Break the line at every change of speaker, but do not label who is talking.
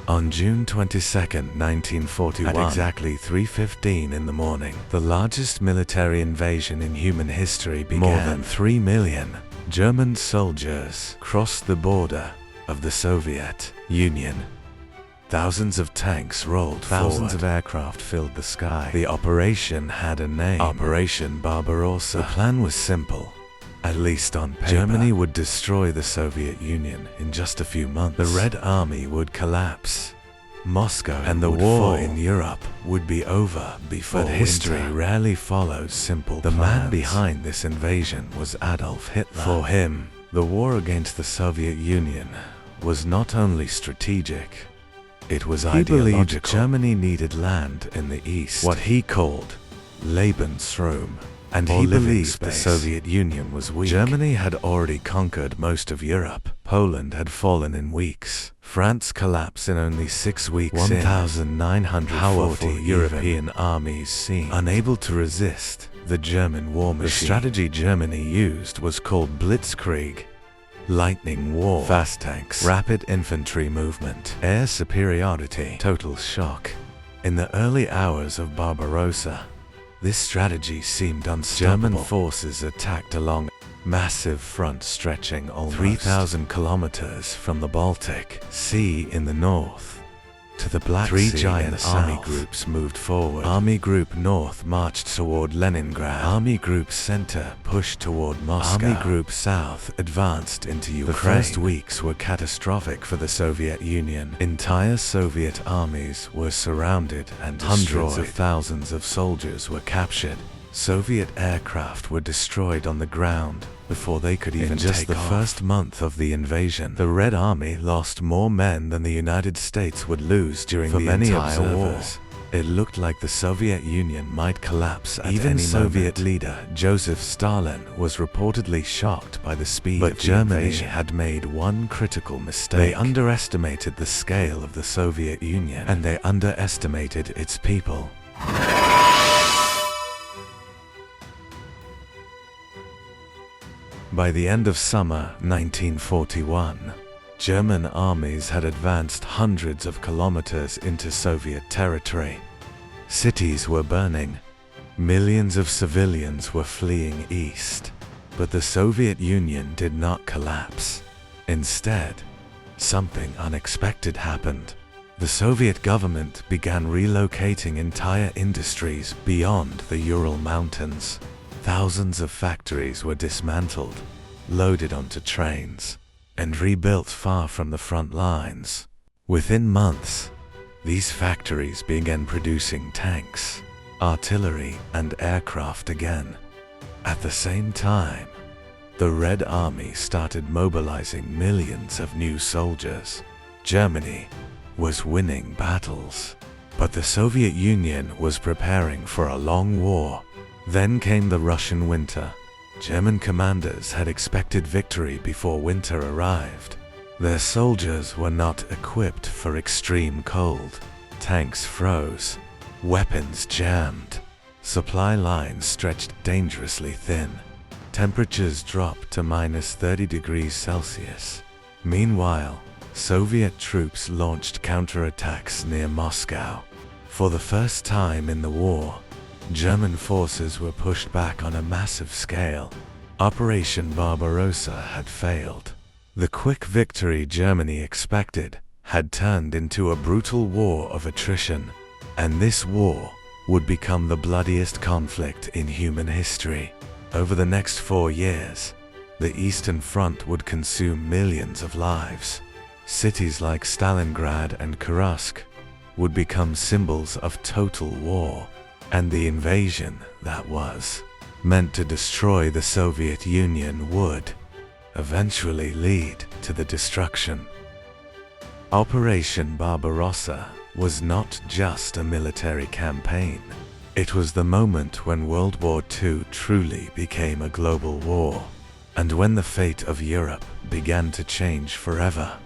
On June 22, 1941, at exactly 3:15 in the morning, the largest military invasion in human history began. More than 3 million German soldiers crossed the border of the Soviet Union. Thousands of tanks rolled forward. Thousands of aircraft filled the sky. The operation had a name: Operation Barbarossa. The plan was simple. At least on paper, Germany would destroy the Soviet Union in just a few months. The Red Army would collapse. Moscow and the war in Europe would be over before winter. But history rarely follows simple plans. The man behind this invasion was Adolf Hitler. For him, the war against the Soviet Union was not only strategic, it was ideological. He believed Germany needed land in the east, what he called Lebensraum. And he believed the Soviet Union was weak. Germany had already conquered most of Europe. Poland had fallen in weeks. France collapsed in only 6 weeks. 1,940 European armies seemed unable to resist the German war machine. The strategy Germany used was called blitzkrieg. Lightning war, fast tanks, rapid infantry movement, air superiority, total shock. In the early hours of Barbarossa, this strategy seemed unstoppable. German forces attacked along massive front stretching almost 3,000 kilometers from the Baltic Sea in the north to the Black Sea. 3 giant army groups moved forward. Army Group North marched toward Leningrad. Army Group Center pushed toward Moscow. Army Group South advanced into Ukraine. The first weeks were catastrophic for the Soviet Union. Entire Soviet armies were surrounded and destroyed. Hundreds of thousands of soldiers were captured. Soviet aircraft were destroyed on the ground before they could even take off. In just the first month of the invasion, the Red Army lost more men than the United States would lose during the entire war. It looked like the Soviet Union might collapse at any moment. Even Soviet leader Joseph Stalin was reportedly shocked by the speed of the invasion. Germany had made one critical mistake. They underestimated the scale of the Soviet Union, and they underestimated its people. By the end of summer 1941, German armies had advanced hundreds of kilometers into Soviet territory. Cities were burning. Millions of civilians were fleeing east. But the Soviet Union did not collapse. Instead, something unexpected happened. The Soviet government began relocating entire industries beyond the Ural Mountains. Thousands of factories were dismantled, loaded onto trains, and rebuilt far from the front lines. Within months, these factories began producing tanks, artillery, and aircraft again. At the same time, the Red Army started mobilizing millions of new soldiers. Germany was winning battles, but the Soviet Union was preparing for a long war. Then came the Russian winter. German commanders had expected victory before winter arrived. Their soldiers were not equipped for extreme cold. Tanks froze, weapons jammed, supply lines stretched dangerously thin. Temperatures dropped to -30 degrees Celsius. Meanwhile, Soviet troops launched counterattacks near Moscow. For the first time in the war, German forces were pushed back on a massive scale. Operation Barbarossa had failed. The quick victory Germany expected had turned into a brutal war of attrition, and this war would become the bloodiest conflict in human history. Over the next 4 years, the Eastern Front would consume millions of lives. Cities like Stalingrad and Kursk would become symbols of total war. And the invasion that was meant to destroy the Soviet Union would eventually lead to the destruction. Operation Barbarossa was not just a military campaign. It was the moment when World War II truly became a global war, and when the fate of Europe began to change forever.